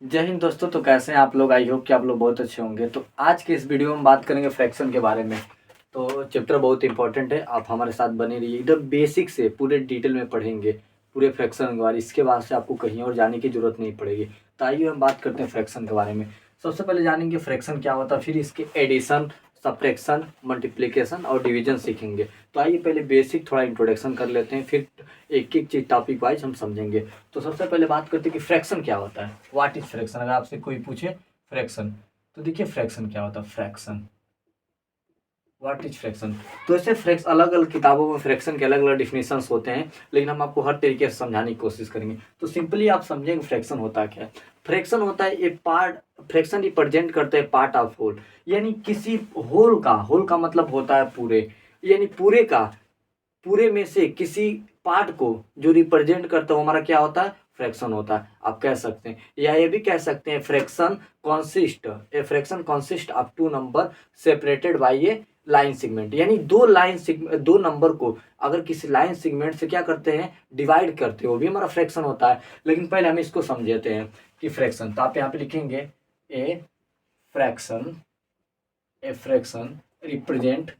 जय हिंद दोस्तों। तो कैसे हैं आप लोग? आई होप कि आप लोग बहुत अच्छे होंगे। तो आज के इस वीडियो में बात करेंगे फ्रैक्शन के बारे में। तो चैप्टर बहुत इंपॉर्टेंट है, आप हमारे साथ बने रहिए। एकदम बेसिक से पूरे डिटेल में पढ़ेंगे पूरे फ्रैक्शन के बारे। इसके बाद से आपको कहीं और जाने की जरूरत नहीं पड़ेगी। तो आइए हम बात करते हैं फ्रैक्शन के बारे में। सबसे पहले जानेंगे फ्रैक्शन क्या होता है, फिर इसके एडिशन, सब्ट्रैक्शन, मल्टीप्लिकेशन और डिवीजन सीखेंगे। तो आइए पहले बेसिक थोड़ा इंट्रोडक्शन कर लेते हैं, फिर एक एक चीज टॉपिक वाइज हम समझेंगे। तो सबसे पहले बात करते हैं कि फ्रैक्शन क्या होता है। What is fraction? अगर आपसे कोई पूछे फ्रैक्शन, तो देखिए फ्रैक्शन क्या होता है। Fraction, what is fraction. तो ऐसे फ्रैक्स अलग अलग किताबों में फ्रैक्शन के अलग अलग डिफिनेशंस होते हैं, लेकिन हम आपको हर तरीके से समझाने की कोशिश करेंगे। तो सिंपली आप समझेंगे फ्रैक्शन होता क्या है। फ्रैक्शन होता है एक पार्ट, फ्रैक्शन रिप्रेजेंट करते हैं पार्ट ऑफ होल, यानी किसी होल का मतलब होता है पूरे, यानी पूरे का, पूरे में से किसी पार्ट को जो रिप्रेजेंट करता है वो हमारा क्या होता है, फ्रैक्शन होता है। आप कह सकते हैं, या ये भी कह सकते हैं fraction consist, a fraction consist of two number separated by a line segment, यानी दो नंबर को अगर किसी लाइन सेगमेंट से क्या करते हैं, डिवाइड करते हैं, वो भी हमारा फ्रैक्शन होता है। लेकिन पहले हम इसको समझते हैं कि फ्रैक्शन। तो आप यहाँ पे लिखेंगे a fraction, a fraction represent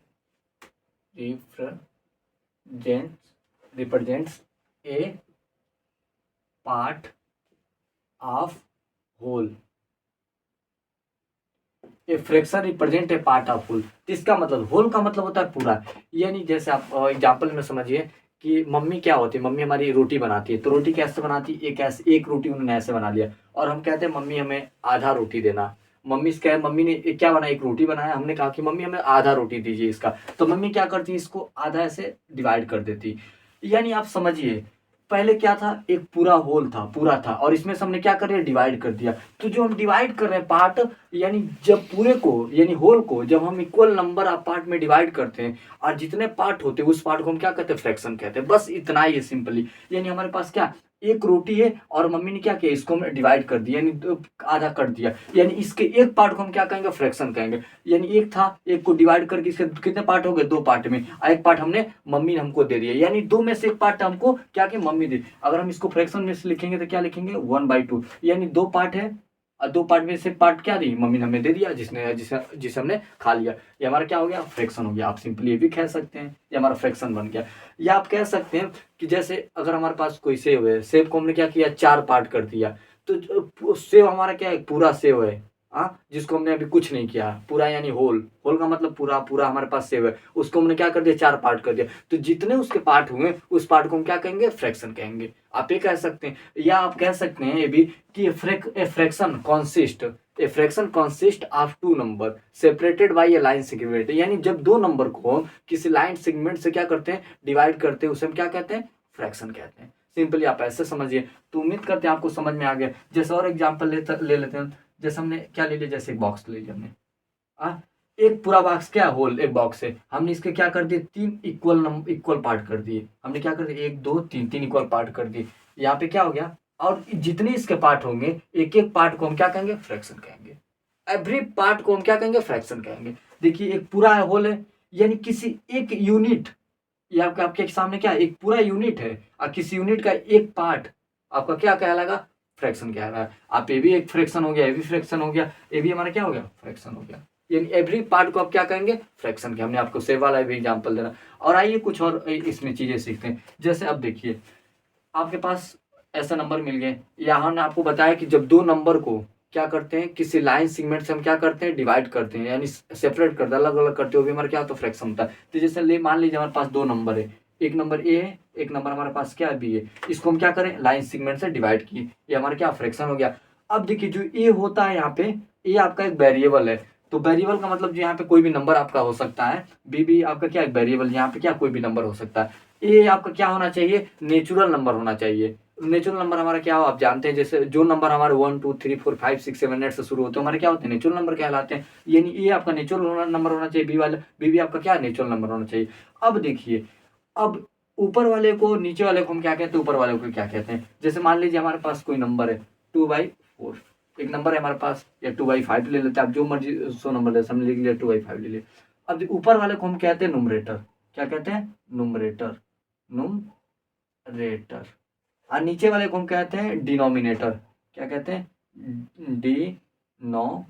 represents a part of whole। A fraction represent a part of whole. इसका मतलब होल का मतलब होता है पूरा, यानी जैसे आप एग्जांपल में समझिए कि मम्मी क्या होती है, मम्मी हमारी रोटी बनाती है। तो रोटी कैसे बनाती है, एक रोटी उन्होंने ऐसे बना लिया, और हम कहते हैं मम्मी हमें आधा रोटी देना। मम्मी से क्या है, मम्मी ने क्या बनाया, एक रोटी बनाया, हमने कहा कि मम्मी हमें आधा रोटी दीजिए इसका। तो मम्मी क्या करती है, इसको आधा ऐसे डिवाइड कर देती। यानी आप समझिए, पहले क्या था, एक पूरा होल था, पूरा था, और इसमें से हमने क्या कर दिया, डिवाइड कर दिया। तो जो हम डिवाइड कर रहे हैं पार्ट, यानी जब पूरे को यानी होल को जब हम इक्वल नंबर ऑफ पार्ट में डिवाइड करते हैं, और जितने पार्ट होते हैं उस पार्ट को हम क्या कहते हैं, फ्रैक्शन कहते हैं। बस इतना ही है सिंपली। यानी हमारे पास क्या, एक रोटी है और मम्मी ने क्या किया, इसको हमने डिवाइड कर दिया, यानी आधा कर दिया, यानी इसके एक पार्ट को हम क्या कहेंगे, फ्रैक्शन कहेंगे। यानी एक था, एक को डिवाइड करके इसके कितने पार्ट हो गए, दो पार्ट में, और एक पार्ट हमने मम्मी ने हमको दे दिया, यानी दो में से एक पार्ट हमको क्या कि मम्मी दे। अगर हम इसको फ्रैक्शन में से लिखेंगे तो क्या लिखेंगे, 1/2, यानी दो पार्ट है, और दो पार्ट में से पार्ट क्या दी, मम्मी ने हमें दे दिया, जिसने जिसे जिसे हमने खा लिया। ये हमारा क्या हो गया, फ्रैक्शन हो गया। आप सिंपली ये भी कह सकते हैं, ये हमारा फ्रैक्शन बन गया। या आप कह सकते हैं कि जैसे अगर हमारे पास कोई सेव है, सेव को हमने क्या किया, चार पार्ट कर दिया। तो सेव हमारा क्या है, पूरा सेव है, हाँ, जिसको हमने अभी कुछ नहीं किया पूरा, यानी होल, होल का मतलब पूरा, पूरा हमारे पास सेव है, उसको हमने क्या कर दिया, चार पार्ट कर दिया। तो जितने उसके पार्ट हुए उस पार्ट को हम क्या कहेंगे, फ्रैक्शन कहेंगे। आप ये कह सकते हैं, या आप कह सकते हैं ये भी कि a fraction consist of two number separated by a line segment, यानी जब दो नंबर को हम किसी लाइन सेगमेंट से क्या करते हैं, डिवाइड करते हैं, उसे हम क्या कहते हैं, फ्रैक्शन कहते हैं। सिंपली आप ऐसे समझिए। तो उम्मीद करते हैं आपको समझ में आ गया। जैसे और एग्जांपल ले लेते हैं। जैसे हमने क्या ले लिया, जैसे एक बॉक्स ले लिया हमने, आ, एक पूरा बॉक्स क्या होल, एक बॉक्स है, हमने इसके क्या कर दिए, तीन इक्वल पार्ट कर दिए। हमने क्या कर दिया, एक दो तीन, तीन इक्वल पार्ट कर दिए। यहाँ पे क्या हो गया, और जितने इसके पार्ट होंगे एक एक पार्ट को हम क्या कहेंगे, फ्रैक्शन कहेंगे। एवरी पार्ट को हम क्या कहेंगे, फ्रैक्शन कहेंगे। देखिए एक पूरा होल है, यानी किसी एक यूनिट, ये आपके सामने क्या है, एक पूरा यूनिट है, और किसी यूनिट का एक पार्ट आपका क्या कहलाएगा, फ्रैक्शन कहलाएगा। आप ये भी एक फ्रैक्शन हो गया, ये भी फ्रैक्शन हो गया, ये भी हमारा क्या हो गया, फ्रैक्शन हो गया। यानी एवरी पार्ट को आप क्या कहेंगे, फ्रैक्शन के। हमने आपको सेव वाला भी एग्जांपल देना। और आइए कुछ और इसमें चीजें सीखते हैं। जैसे अब देखिए, आपके पास ऐसा नंबर मिल गए, यहाँ ने आपको बताया कि जब दो नंबर को क्या करते हैं, किसी लाइन सेगमेंट से हम क्या करते हैं, डिवाइड करते हैं, यानी सेपरेट करते हैं, अलग अलग करते हुए हमारा क्या होता है, फ्रैक्शन होता है। तो जैसे ले मान लीजिए हमारे पास दो नंबर है, एक नंबर ए है, एक नंबर हमारे पास क्या है, बी है। इसको हम क्या करें, लाइन सेगमेंट से डिवाइड किए, ये हमारा क्या, फ्रैक्शन हो गया। अब देखिए जो ए होता है यहाँ पे, ए आपका एक वेरिएबल है। तो वेरिएबल का मतलब जो यहाँ पे कोई भी नंबर आपका हो सकता है, बी भी आपका क्या है, वेरिएबल, यहाँ पे क्या कोई भी नंबर हो सकता है। ये आपका क्या होना चाहिए, नेचुरल नंबर होना चाहिए। नेचुरल नंबर हमारा क्या हो, आप जानते हैं, जैसे जो नंबर हमारे 1 2 3 4 5 6 7 8 से शुरू होते हैं, हमारे क्या होते हैं, नेचुरल नंबर कहलाते हैं। यानी ये आपका नेचुरल नंबर होना चाहिए, बी वाला, बी भी आपका क्या, नेचुरल नंबर होना चाहिए। अब देखिए, अब ऊपर वाले को, नीचे वाले को हम क्या कहते हैं, ऊपर वाले को क्या कहते हैं। जैसे मान लीजिए हमारे पास कोई नंबर है 2/4, एक नंबर है हमारे पास, या 2/5 ले लेते हैं आप, जो मर्जी सो नंबर ले, समझ लीजिए 2/5 ले लिया। अब ऊपर वाले को हम कहते हैं नुमरेटर, क्या कहते हैं, नुमरेटर, नुमरेटर। और नीचे वाले को हम कहते हैं डिनोमिनेटर, क्या कहते हैं, डिनोमिनेटर।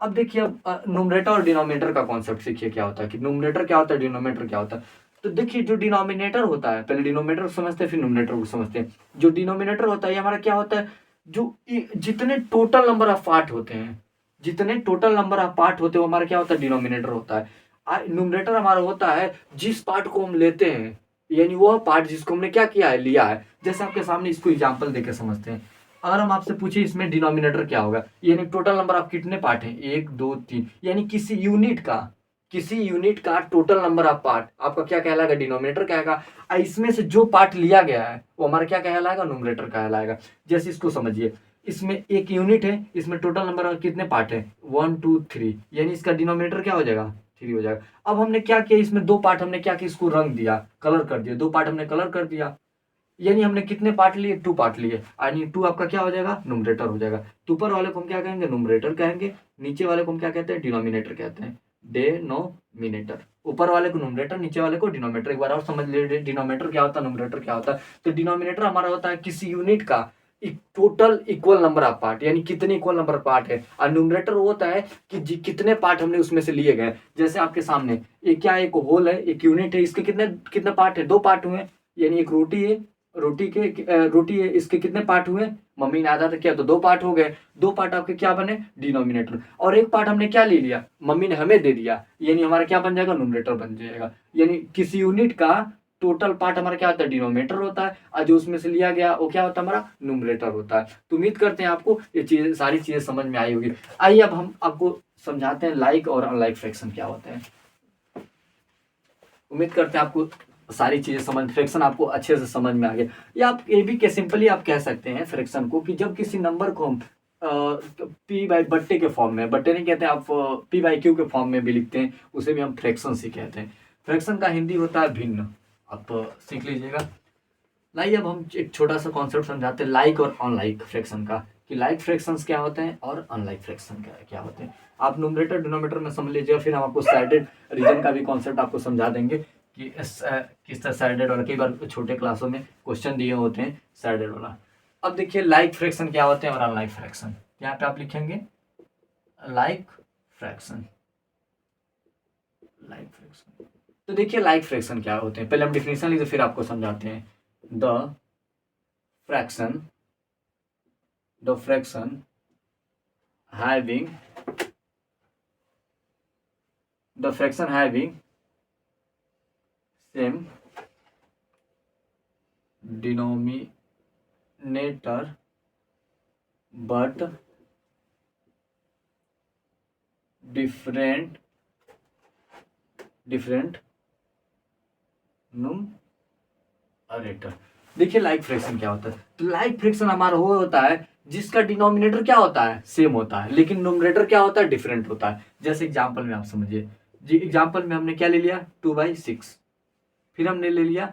अब देखिए, अब न्यूमरेटर और डिनोमिनेटर का कॉन्सेप्ट सीखिए क्या होता है, कि न्यूमरेटर क्या होता है, डिनोमिनेटर क्या होता है। तो देखिए, जो डिनोमिनेटर होता है, पहले डिनोमिनेटर को समझते हैं फिर न्यूमरेटर को समझते हैं। जो डिनोमिनेटर होता है ये हमारा क्या होता है, जो जितने टोटल नंबर ऑफ पार्ट होते हैं, जितने टोटल नंबर ऑफ पार्ट होते हैं वो हमारा क्या होता है, डिनोमिनेटर होता है। न्यूमरेटर हमारा होता है जिस पार्ट को हम लेते हैं, यानी वह पार्ट जिसको हमने क्या किया है, लिया है। जैसे आपके सामने इसको एग्जांपल देके समझते हैं। अगर हम आपसे पूछे इसमें डिनोमिनेटर क्या होगा, यानी टोटल नंबर ऑफ कितने पार्ट हैं, एक दो तीन, यानी किसी यूनिट का टोटल नंबर ऑफ पार्ट आपका क्या कहलाएगा, डिनोमिनेटर कहलाएगा। इसमें से जो पार्ट लिया गया है वो हमारा क्या कहलाएगा, न्यूमरेटर कहलाएगा। जैसे इसको समझिए, इसमें एक यूनिट है, इसमें टोटल नंबर कितने पार्ट है, 1 2 3, यानी इसका डिनोमिनेटर क्या हो जाएगा, 3 हो जाएगा। अब हमने क्या किया, इसमें दो पार्ट हमने क्या किया, इसको रंग दिया, कलर कर दिया, दो पार्ट हमने कलर कर दिया, यानी हमने कितने पार्ट लिए, 2 पार्ट लिए, यानी 2 आपका क्या हो जाएगा, न्यूमरेटर हो जाएगा। तो ऊपर वाले को हम क्या कहेंगे, न्यूमरेटर कहेंगे। नीचे वाले को हम क्या कहते हैं, डिनोमिनेटर कहते हैं, डेनोमिनेटर। ऊपर वाले को न्यूमरेटर, नीचे वाले को डिनोमिनेटर। एक बार और समझ लीजिए डिनोमिनेटर क्या होता है, न्यूमरेटर क्या होता है। तो डिनोमिनेटर हमारा होता है किसी यूनिट का total equal number of part, यानी कितने इक्वल नंबर पार्ट है। और न्यूमरेटर होता है कि कितने पार्ट हमने उसमें से लिए गए। जैसे आपके सामने एक क्या है, एक होल है, एक यूनिट है, इसके कितने कितने पार्ट है, 2 पार्ट हुए, यानी एक रोटी है, रोटी है, इसके कितने पार्ट हुए, मम्मी ने आधा किया तो 2 पार्ट हो गए। 2 पार्ट आपके क्या बने, डिनोमिनेटर। और एक पार्ट हमने क्या ले लिया, मम्मी ने हमें दे दिया, यानी हमारा क्या बन जाएगा, न्यूमरेटर बन जाएगा। यानी किसी यूनिट का टोटल पार्ट हमारा क्या होता है, डिनोमिनेटर होता है, और जो उसमें से लिया गया वो क्या होता है, हमारा न्यूमरेटर होता है। तो उम्मीद करते हैं आपको ये चीज, सारी चीजें समझ में आई होगी। आइए अब हम आपको समझाते हैं लाइक और अनलाइक फ्रैक्शन क्या होते हैं। उम्मीद करते हैं आपको सारी चीजें समझ, फ्रैक्शन आपको अच्छे से समझ में आ गया। या आप ये भी सिंपली आप कह सकते हैं फ्रैक्शन को, कि जब किसी नंबर को हम पी बाई बट्टे के फॉर्म में, बट्टे नहीं कहते आप, पी बाई क्यू के फॉर्म में भी लिखते हैं, उसे भी हम फ्रैक्शन ही कहते हैं। फ्रैक्शन का हिंदी होता है भिन्न। आप सीख लीजिएगा। लाइए अब हम एक छोटा सा कॉन्सेप्ट समझाते हैं लाइक और अनलाइक फ्रैक्शन का, कि लाइक फ्रैक्शंस क्या होते हैं और अनलाइक फ्रैक्शन क्या क्या होते हैं। आप न्यूमरेटर डिनोमिनेटर में समझ लीजिएगा, फिर हम आपको साइडेड रीजन का भी कॉन्सेप्ट आपको समझा देंगे, कि किस तरह साइडेड वाला, कई बार छोटे क्लासों में क्वेश्चन दिए होते हैं साइडेड वाला। अब देखिए लाइक फ्रैक्शन क्या होते हैं और अनलाइक फ्रैक्शन। यहाँ पे आप लिखेंगे लाइक फ्रैक्शन, लाइक फ्रैक्शन। तो देखिए लाइक फ्रैक्शन क्या होते हैं, पहले हम डिफिनेशन लिखते फिर आपको समझाते हैं। The fraction, the fraction having, the fraction having same denominator but different numerator। देखिए लाइक फ्रैक्शन क्या होता है। तो लाइक फ्रैक्शन हमारा वो होता है जिसका डिनोमिनेटर क्या होता है, सेम होता है, लेकिन नोमिनेटर क्या होता है, डिफरेंट होता है। जैसे एग्जांपल में आप समझिए जी, एग्जांपल में हमने क्या ले लिया, 2/6, फिर हमने ले लिया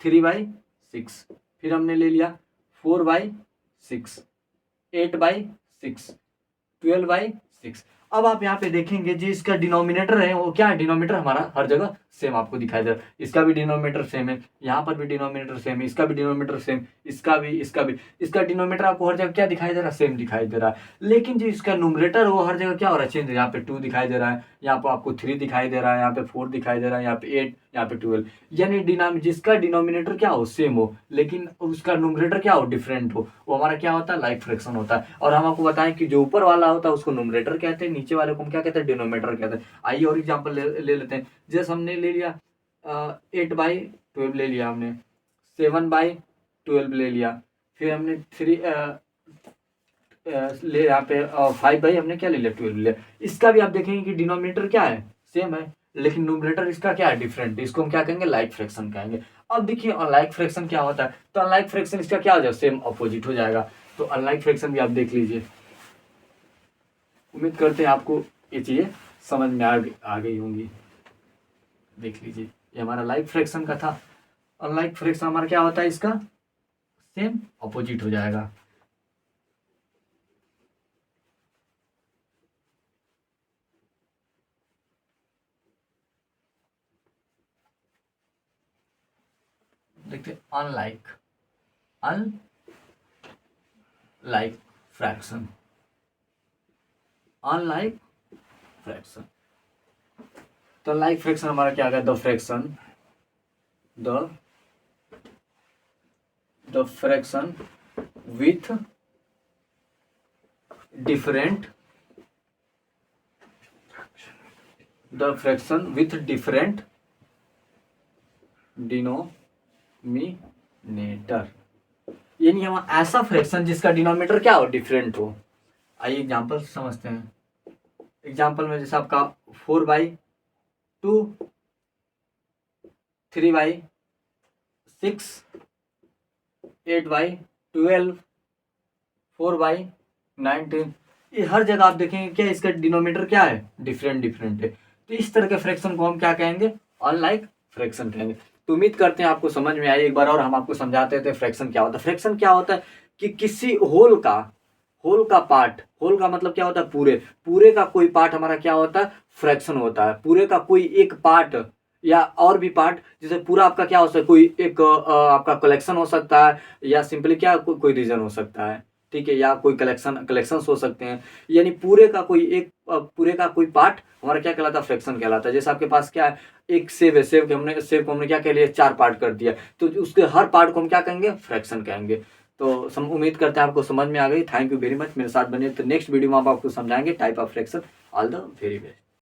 3/6, फिर हमने ले लिया 4/6, 8/6, 12/6। अब आप यहाँ पे देखेंगे जी, इसका डिनोमिनेटर है वो क्या है, डिनोमिनेटर हमारा हर जगह सेम आपको दिखाई दे रहा है। इसका भी डिनोमिनेटर सेम है, यहाँ पर भी डिनोमिनेटर सेम है, इसका भी डिनोमिनेटर सेम, इसका भी इसका डिनोमिनेटर आपको हर जगह क्या दिखाई दे रहा है, सेम दिखाई दे रहा है। लेकिन जो इसका न्यूमरेटर वो हर जगह क्या हो रहा है, चेंज। यहाँ पे 2 दिखाई दे रहा है, यहाँ पर आपको 3 दिखाई दे रहा है, यहाँ पे 4 दिखाई दे रहा है, यहाँ पे 8, यहाँ पे 12। यानी जिसका डिनोमिनेटर क्या हो, सेम हो, लेकिन उसका न्यूमरेटर क्या हो, डिफरेंट हो, वो हमारा क्या होता है, लाइक फ्रैक्शन होता है। और हम आपको बताएं कि जो ऊपर वाला होता है उसको न्यूमरेटर कहते हैं, नीचे वाले को हम क्या कहते हैं, डिनोमिनेटर कहते हैं। आइए और एग्जांपल ले लेते हैं। जैसे हमने ले लिया 8/12 ले लिया हमने, 7/12 ले लिया, फिर हमने 3 ले यहाँ पे 5 हमने क्या ले लिया, 12 ले लिया। इसका भी आप देखेंगे कि डिनोमिनेटर क्या है, सेम है, लेकिन न्यूमरेटर इसका क्या है, डिफरेंट। इसको हम क्या कहेंगे, लाइक फ्रैक्शन कहेंगे। अब देखिए अनलाइक फ्रैक्शन क्या होता है। तो अनलाइक फ्रैक्शन इसका क्या हो जाएगा, सेम अपोजिट हो जाएगा। तो अनलाइक फ्रैक्शन भी आप देख लीजिए। उम्मीद करते हैं आपको ये चीजें समझ में आ गई होंगी। देख लीजिए, ये हमारा लाइक फ्रैक्शन का था। अनलाइक फ्रैक्शन हमारा क्या होता है, इसका सेम अपोजिट हो जाएगा। देखते unlike, unlike fraction, unlike fraction. तो लाइक फ्रैक्शन हमारा क्या आ गया, the fraction with different, the fraction with different denominator, यानी हम ऐसा फ्रैक्शन जिसका डिनोमिनेटर क्या हो, डिफरेंट हो। आइए एग्जांपल समझते हैं। एग्जांपल में जैसे आपका 4/2, 3/6, 8/12, 4/19, ये हर जगह आप देखेंगे क्या इसका डिनोमिनेटर क्या है, डिफरेंट डिफरेंट है। तो इस तरह के फ्रैक्शन को हम क्या कहेंगे, अनलाइक फ्रैक्शन कहेंगे। तो उम्मीद करते हैं आपको समझ में आई। एक बार और हम आपको समझाते थे फ्रैक्शन क्या होता है। फ्रैक्शन क्या होता है कि किसी होल का पार्ट, होल का मतलब क्या होता है, पूरे का कोई पार्ट हमारा क्या होता है, फ्रैक्शन होता है। पूरे का कोई एक पार्ट या और भी पार्ट, जैसे पूरा आपका क्या हो सकता है, कोई एक आपका कलेक्शन हो सकता है, या सिंपली क्या कोई रीजन हो सकता है, ठीक है, या कोई कलेक्शंस हो सकते हैं। यानी पूरे का कोई पार्ट हमारा क्या कहलाता है, फ्रैक्शन कहलाता है। जैसे आपके पास क्या है, एक सेब है, सेब को हमने क्या कह लिया, 4 पार्ट कर दिया, तो उसके हर पार्ट को हम क्या कहेंगे, फ्रैक्शन कहेंगे। तो उम्मीद करते हैं आपको समझ में आ गई। थैंक यू वेरी मच, मेरे साथ बने। तो नेक्स्ट वीडियो में आप आपको समझाएंगे type of fraction. All the very best.